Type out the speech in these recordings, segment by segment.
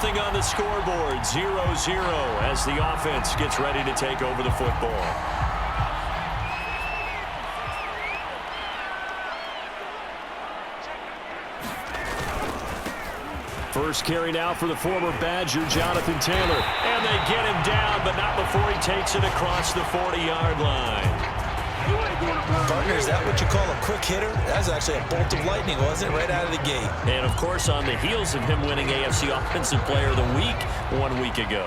Nothing on the scoreboard. 0-0 as the offense gets ready to take over the football. First carry now for the former Badger, Jonathan Taylor. And they get him down, but not before he takes it across the 40-yard line. Partner, is that what you call a quick hitter? That was actually a bolt of lightning, wasn't it? Right out of the gate. And, of course, on the heels of him winning AFC Offensive Player of the Week 1 week ago.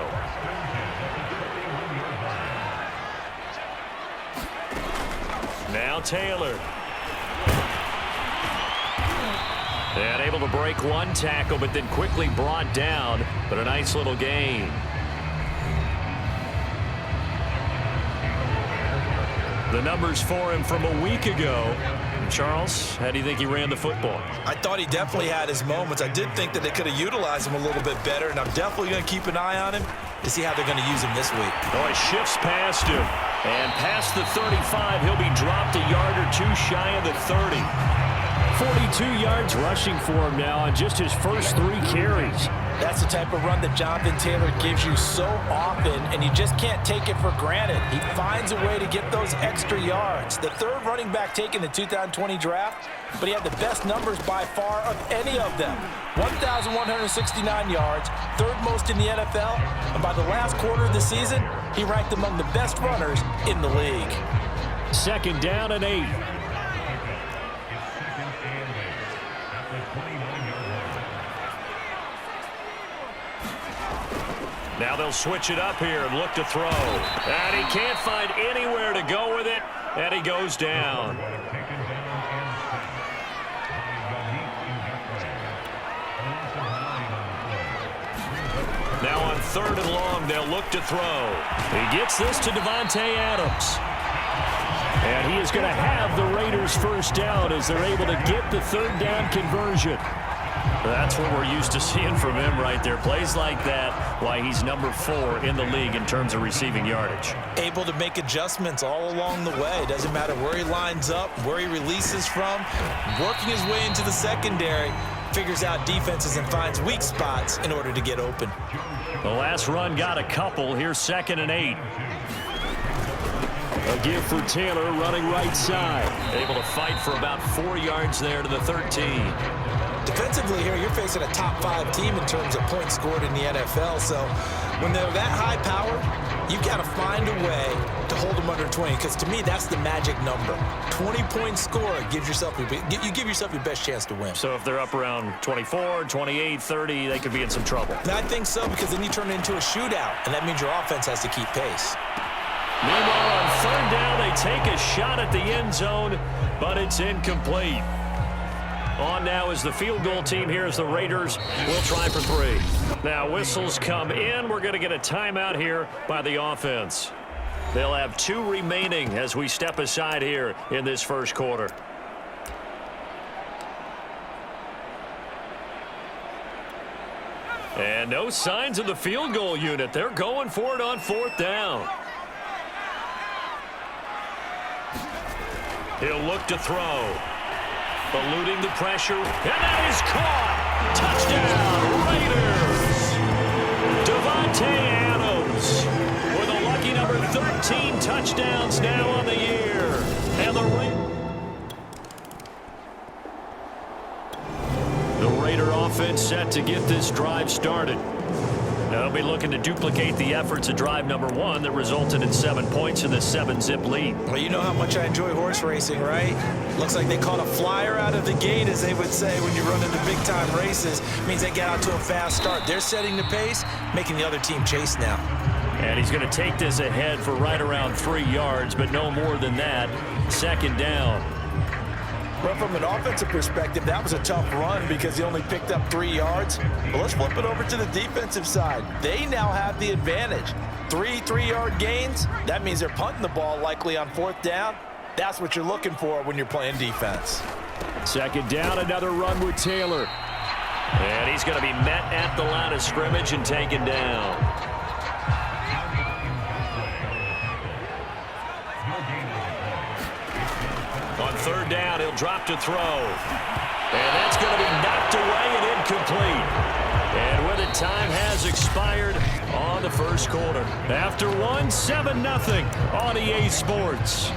Now Taylor. And able to break one tackle, but then quickly brought down. But a nice little gain. The numbers for him from a week ago. Charles, how do you think he ran the football? I thought he definitely had his moments. I did think that they could have utilized him a little bit better, and I'm definitely going to keep an eye on him to see how they're going to use him this week. Oh, he shifts past him. And past the 35, he'll be dropped a yard or two shy of the 30. 42 yards rushing for him now on just his first 3 carries. That's the type of run that Jonathan Taylor gives you so often, and you just can't take it for granted. He finds a way to get those extra yards. The third running back taken in the 2020 draft, but he had the best numbers by far of any of them. 1,169 yards, third most in the NFL, and by the last quarter of the season, he ranked among the best runners in the league. Second down and 8. Now they'll switch it up here and look to throw. And he can't find anywhere to go with it, and he goes down. Now on 3rd and long, they'll look to throw. He gets this to Davante Adams. And he is going to have the Raiders first down as they're able to get the 3rd down conversion. That's what we're used to seeing from him right there. Plays like that, why he's number 4 in the league in terms of receiving yardage. Able to make adjustments all along the way. Doesn't matter where he lines up, where he releases from. Working his way into the secondary, figures out defenses and finds weak spots in order to get open. The last run got a couple. Here's 2nd and 8. A give for Taylor running right side. Able to fight for about 4 yards there to the 13. Defensively here, you're facing a top 5 team in terms of points scored in the NFL. So when they're that high powered, you've got to find a way to hold them under 20. Because to me, that's the magic number. 20-point score gives yourself you give yourself your best chance to win. So if they're up around 24, 28, 30, they could be in some trouble. And I think so, because then you turn it into a shootout, and that means your offense has to keep pace. Meanwhile, on 3rd down, they take a shot at the end zone, but it's incomplete. On now is the field goal team here as the Raiders will try for 3. Now whistles come in. We're going to get a timeout here by the offense. They'll have 2 remaining as we step aside here in this first quarter. And no signs of the field goal unit. They're going for it on 4th down. He'll look to throw. Eluding the pressure, and that is caught. Touchdown, Raiders! Davante Adams with a lucky number 13 touchdowns now on the year. And the Raider offense set to get this drive started. They'll be looking to duplicate the efforts of drive number 1 that resulted in 7 points in the 7-zip lead. Well, you know how much I enjoy horse racing, right? Looks like they caught a flyer out of the gate, as they would say when you run into big-time races. It means they get out to a fast start. They're setting the pace, making the other team chase now. And he's going to take this ahead for right around 3 yards, but no more than that. 2nd down. Well, from an offensive perspective, that was a tough run because he only picked up 3 yards. But let's flip it over to the defensive side. They now have the advantage. 3 3-yard gains. That means they're punting the ball likely on 4th down. That's what you're looking for when you're playing defense. 2nd down, another run with Taylor. And he's going to be met at the line of scrimmage and taken down. On 3rd down, he'll drop to throw. And that's going to be knocked away and incomplete. And with it time has expired on the first quarter. After one, 7-0 on EA Sports.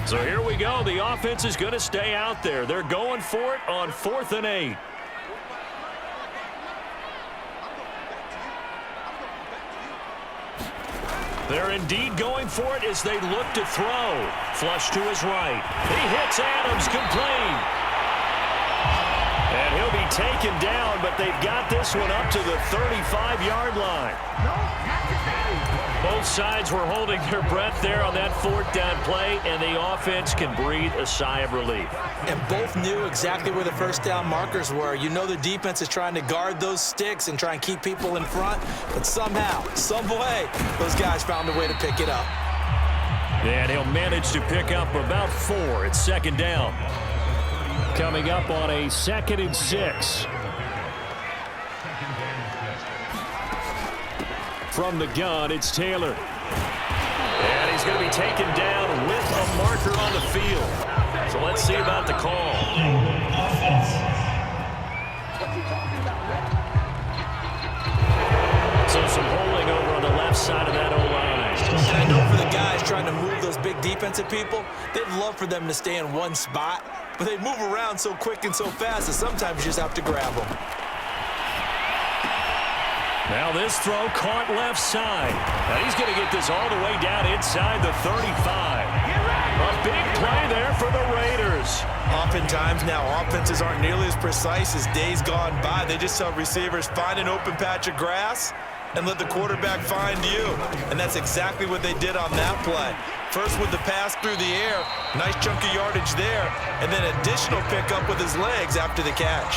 So here we go. The offense is going to stay out there. They're going for it on 4th and 8. They're indeed going for it as they look to throw. Flush to his right. He hits Adams complete. And he'll be taken down, but they've got this one up to the 35-yard line. Both sides were holding their breath there on that 4th down play, and the offense can breathe a sigh of relief. And both knew exactly where the first down markers were. You know the defense is trying to guard those sticks and try and keep people in front, but somehow, some way, those guys found a way to pick it up. And he'll manage to pick up about 4 at 2nd down. Coming up on a 2nd and 6. From the gun, it's Taylor. And he's going to be taken down with a marker on the field. So let's see about the call. So some holding over on the left side of that O-line. And I know for the guys trying to move those big defensive people, they'd love for them to stay in one spot, but they move around so quick and so fast that sometimes you just have to grab them. Now this throw caught left side. Now he's going to get this all the way down inside the 35. A big play there for the Raiders. Oftentimes now offenses aren't nearly as precise as days gone by. They just tell receivers, find an open patch of grass and let the quarterback find you. And that's exactly what they did on that play. First with the pass through the air, nice chunk of yardage there, and then additional pickup with his legs after the catch.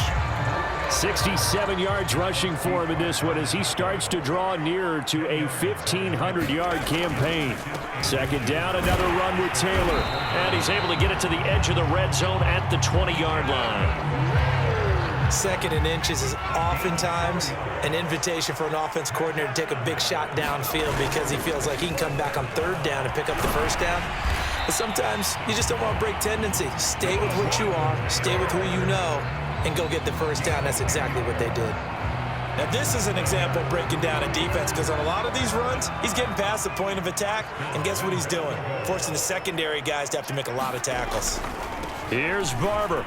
67 yards rushing for him in this one as he starts to draw nearer to a 1,500-yard campaign. 2nd down, another run with Taylor. And he's able to get it to the edge of the red zone at the 20-yard line. 2nd and inches is oftentimes an invitation for an offense coordinator to take a big shot downfield because he feels like he can come back on 3rd down and pick up the 1st down. But sometimes you just don't want to break tendency. Stay with what you are, stay with who you know, and go get the 1st down. That's exactly what they did. Now this is an example of breaking down a defense because on a lot of these runs, he's getting past the point of attack, and guess what he's doing? Forcing the secondary guys to have to make a lot of tackles. Here's Barber.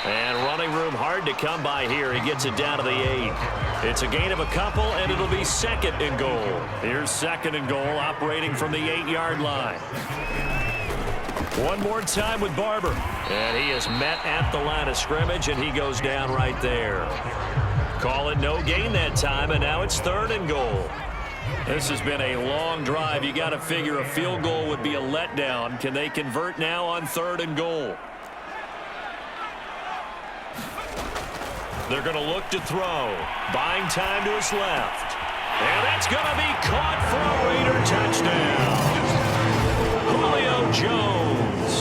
And running room hard to come by here. He gets it down to the 8. It's a gain of a couple, and it'll be 2nd and goal. Here's 2nd and goal, operating from the 8-yard line. One more time with Barber. And he is met at the line of scrimmage, and he goes down right there. Call it no gain that time, and now it's 3rd and goal. This has been a long drive. You got to figure a field goal would be a letdown. Can they convert now on 3rd and goal? They're going to look to throw. Buying time to his left. And that's going to be caught for a Raider touchdown. Julio Jones.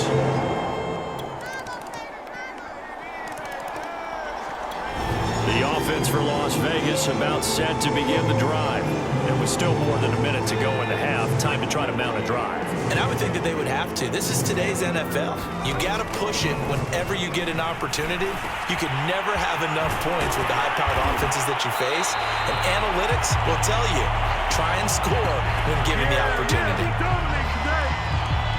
The offense for Las Vegas about set to begin the drive. It was still more than a minute to go in the half. Time to try to mount a drive. And I would think that they would have to. This is today's NFL. You got to push it whenever you get an opportunity. You could never have enough points with the high-powered offenses that you face. And analytics will tell you, try and score when given the opportunity.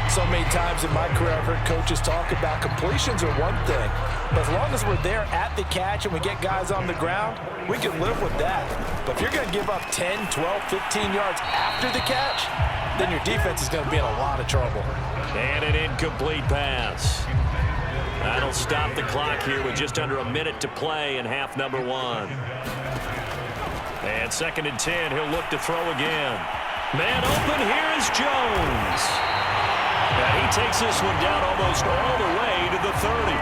So many times in my career, I've heard coaches talk about completions are one thing. But as long as we're there at the catch and we get guys on the ground, we can live with that. But if you're going to give up 10, 12, 15 yards after the catch, then your defense is going to be in a lot of trouble. And an incomplete pass. That'll stop the clock here with just under a minute to play in half number 1. And 2nd and 10, he'll look to throw again. Man open, here is Jones. And he takes this one down almost all the way to the 30.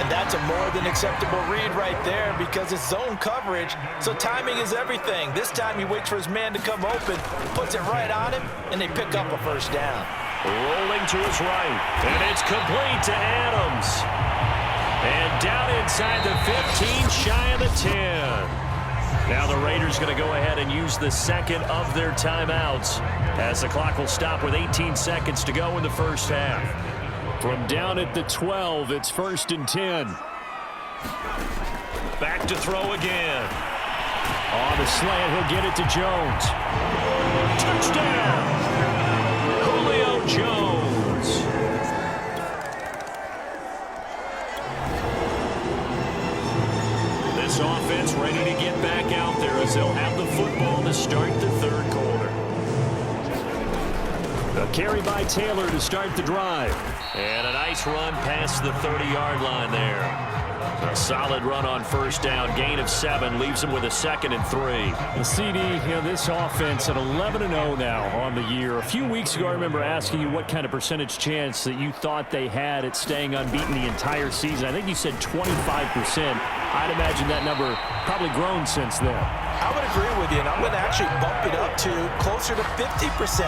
And that's a more than acceptable read right there because it's zone coverage, so timing is everything. This time he waits for his man to come open, puts it right on him, and they pick up a 1st down. Rolling to his right, and it's complete to Adams. And down inside the 15, shy of the 10. Now the Raiders going to go ahead and use the second of their timeouts as the clock will stop with 18 seconds to go in the first half. From down at the 12, it's 1st and 10. Back to throw again. On the slant, he'll get it to Jones. Touchdown! Julio Jones. This offense ready to get back out there as they'll have the football to start the third quarter. A carry by Taylor to start the drive. And a nice run past the 30-yard line there. A solid run on first down. Gain of 7 leaves him with a 2nd and 3. The CD, this offense at 11-0 now on the year. A few weeks ago, I remember asking you what kind of percentage chance that you thought they had at staying unbeaten the entire season. I think you said 25%. I'd imagine that number probably grown since then. I would agree with you, and I'm going to actually bump it up to closer to 50%,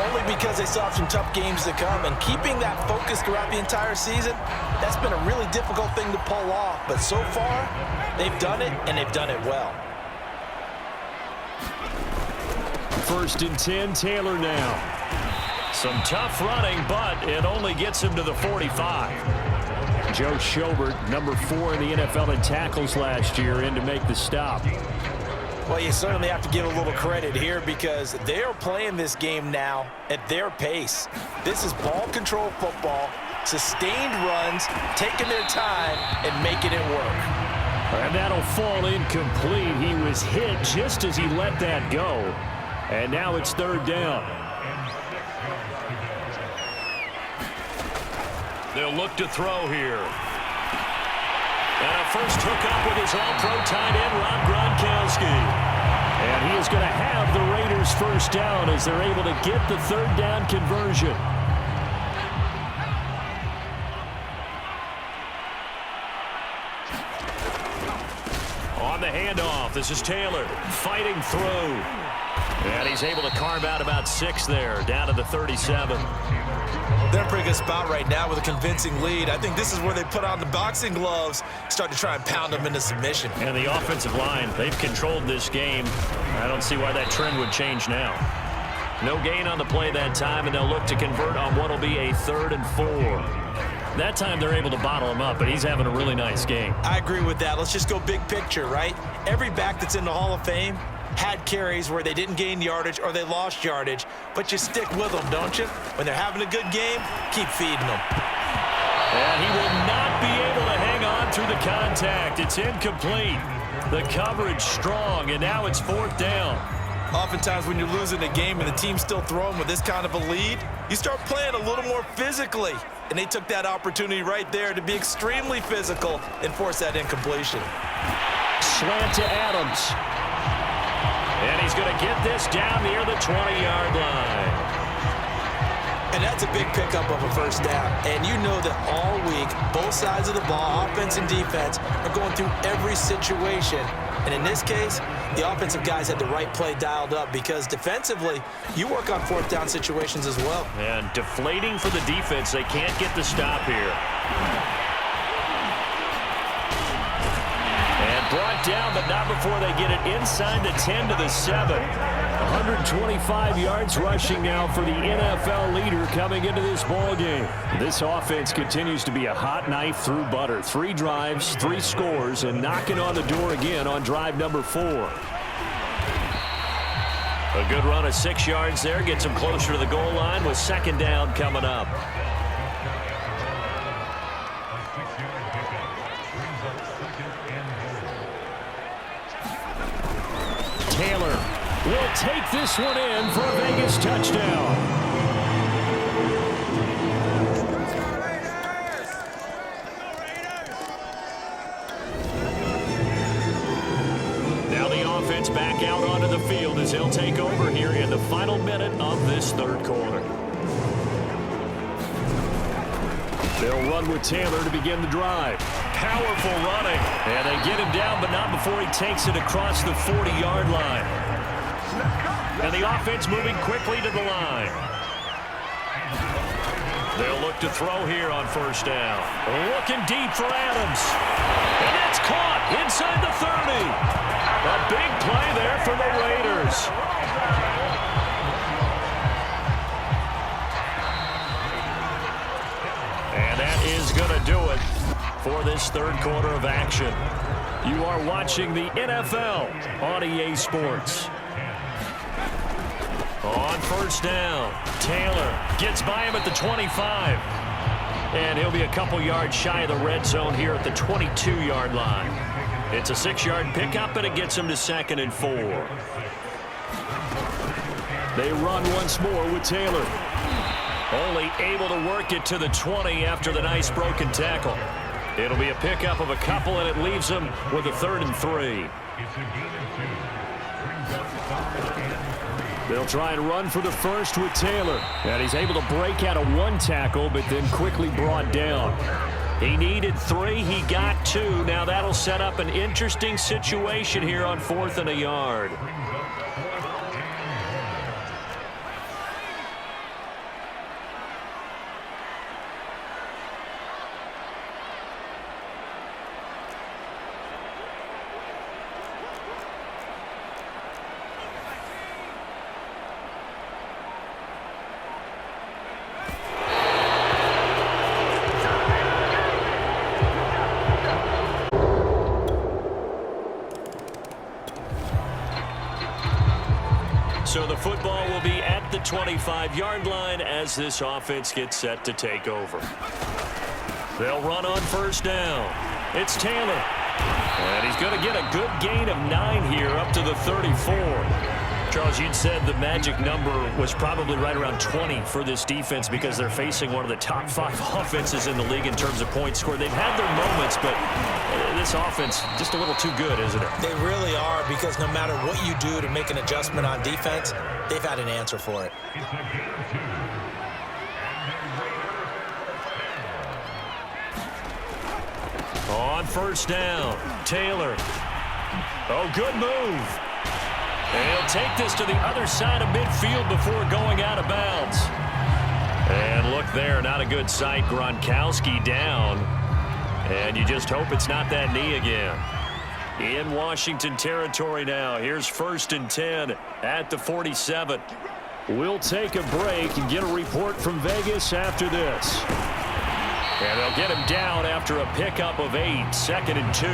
only because they still have some tough games to come. And keeping that focus throughout the entire season, that's been a really difficult thing to pull off. But so far, they've done it, and they've done it well. 1st and 10, Taylor now. Some tough running, but it only gets him to the 45. Joe Schobert, number 4 in the NFL in tackles last year, in to make the stop. Well, you certainly have to give a little credit here because they are playing this game now at their pace. This is ball control football, sustained runs, taking their time and making it work. And that'll fall incomplete. He was hit just as he let that go. And now it's 3rd down. They'll look to throw here. And a first hookup with his all-pro tight end, Rob Gronkowski. And he is going to have the Raiders first down as they're able to get the 3rd down conversion. On the handoff, this is Taylor fighting through. And he's able to carve out about 6 there, down to the 37. They're in a pretty good spot right now with a convincing lead. I think this is where they put on the boxing gloves, start to try and pound them into submission. And the offensive line, they've controlled this game. I don't see why that trend would change now. No gain on the play that time, and they'll look to convert on what will be a 3rd and 4. That time they're able to bottle him up, but he's having a really nice game. I agree with that. Let's just go big picture, right? Every back that's in the Hall of Fame had carries where they didn't gain yardage or they lost yardage, but you stick with them, don't you? When they're having a good game, keep feeding them. And he will not be able to hang on through the contact. It's incomplete. The coverage strong, and now it's 4th down. Oftentimes when you're losing a game and the team's still throwing with this kind of a lead, you start playing a little more physically. And they took that opportunity right there to be extremely physical and force that incompletion. Slant to Adams. And he's going to get this down near the 20-yard line. And that's a big pickup of a first down. And you know that all week, both sides of the ball, offense and defense, are going through every situation. And in this case, the offensive guys had the right play dialed up because defensively, you work on 4th down situations as well. And deflating for the defense. They can't get the stop here. Brought down, but not before they get it inside the 10 to the 7. 125 yards rushing now for the NFL leader coming into this ball game. This offense continues to be a hot knife through butter. 3 drives, 3 scores, and knocking on the door again on drive number 4. A good run of 6 yards there. Gets him closer to the goal line with 2nd down coming up. Taylor will take this one in for a Vegas touchdown. Now the offense back out onto the field as they'll take over here in the final minute of this 3rd quarter. They'll run with Taylor to begin the drive. Powerful running. And they get him down, but not before he takes it across the 40-yard line. And the offense moving quickly to the line. They'll look to throw here on first down. Looking deep for Adams. And that's caught inside the 30. A big play there for the Raiders. And that is going to do it for this third quarter of action. You are watching the NFL on EA Sports. On first down, Taylor gets by him at the 25. And he'll be a couple yards shy of the red zone here at the 22-yard line. It's a 6-yard pickup, and it gets him to 2nd and 4. They run once more with Taylor. Only able to work it to the 20 after the nice broken tackle. It'll be a pickup of a couple, and it leaves him with a 3rd and 3. They'll try and run for the first with Taylor. And he's able to break out of 1 tackle, but then quickly brought down. He needed 3. He got 2. Now that'll set up an interesting situation here on 4th and a yard. So the football will be at the 25-yard line as this offense gets set to take over. They'll run on first down. It's Taylor. And he's going to get a good gain of 9 here up to the 34. Charles, you'd said the magic number was probably right around 20 for this defense because they're facing one of the top 5 offenses in the league in terms of points scored. They've had their moments, but this offense just a little too good, isn't it? They really are, because no matter what you do to make an adjustment on defense, they've had an answer for it. On first down, Taylor. Oh, good move. And he'll take this to the other side of midfield before going out of bounds. And look there, not a good sight. Gronkowski down. And you just hope it's not that knee again. In Washington territory now. Here's 1st and 10 at the 47. We'll take a break and get a report from Vegas after this. And they'll get him down after a pickup of 8, 2nd and 2.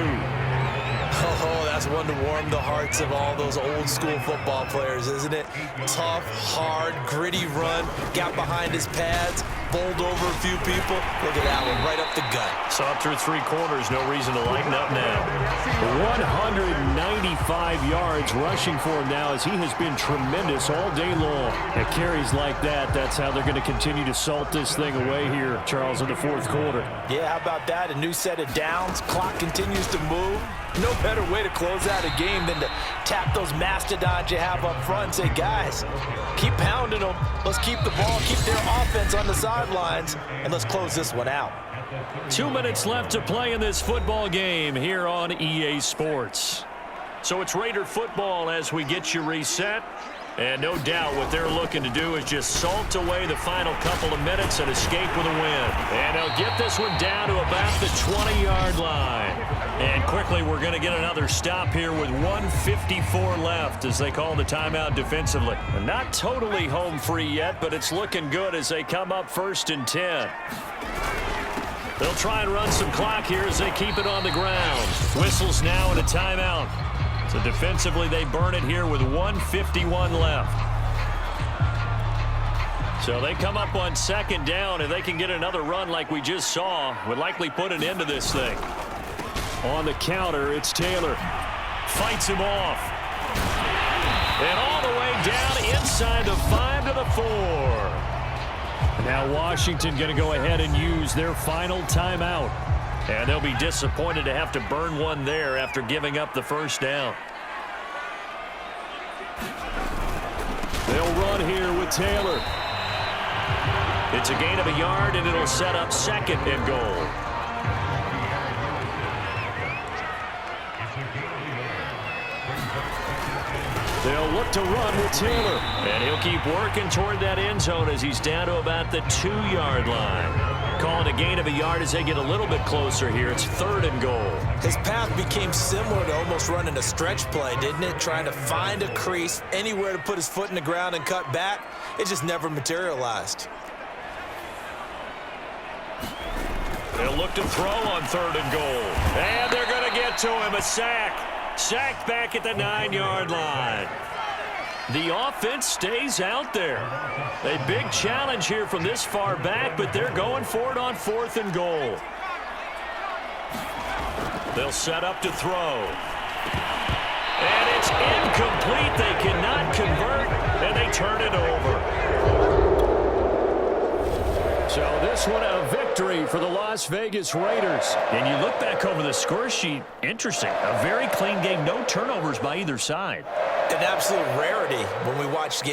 Oh, that's one to warm the hearts of all those old school football players, isn't it? Tough, hard, gritty run, got behind his pads, bowled over a few people. Look at that one, right up the gut. Saw through 3 quarters, no reason to lighten up now. 195 yards rushing for him now as he has been tremendous all day long. At carries like that, that's how they're going to continue to salt this thing away here, Charles, in the 4th quarter. Yeah, how about that? A new set of downs. Clock continues to move. No better way to close out a game than to tap those mastodons you have up front and say, guys, keep pounding them. Let's keep the ball, keep their offense on the sidelines, and let's close this one out. 2 minutes left to play in this football game here on EA Sports. So it's Raider football as we get you reset. And no doubt what they're looking to do is just salt away the final couple of minutes and escape with a win. And they'll get this one down to about the 20-yard line. And quickly we're going to get another stop here with 1:54 left as they call the timeout defensively. And not totally home free yet, but it's looking good as they come up 1st and 10. They'll try and run some clock here as they keep it on the ground. Whistles now and a timeout. So defensively, they burn it here with 1:51 left. So they come up on 2nd down. If they can get another run like we just saw, would likely put an end to this thing. On the counter, it's Taylor. Fights him off. And all the way down inside the 5 to the 4. Now Washington going to go ahead and use their final timeout. And they'll be disappointed to have to burn one there after giving up the 1st down. They'll run here with Taylor. It's a gain of a yard, and it'll set up 2nd and goal. They'll look to run with Taylor. And he'll keep working toward that end zone as he's down to about the 2-yard line. calling a gain of a yard as they get a little bit closer here. It's 3rd and goal. His path became similar to almost running a stretch play, didn't it? Trying to find a crease, anywhere to put his foot in the ground and cut back. It just never materialized. They'll look to throw on 3rd and goal. And they're going to get to him. A sack. Sacked back at the 9-yard line. The offense stays out there. A big challenge here from this far back, but they're going for it on 4th and goal. They'll set up to throw. And it's incomplete. They cannot convert, and they turn it over. So this one a victory for the Las Vegas Raiders. And you look back over the score sheet, interesting. A very clean game, no turnovers by either side. An absolute rarity when we watch games.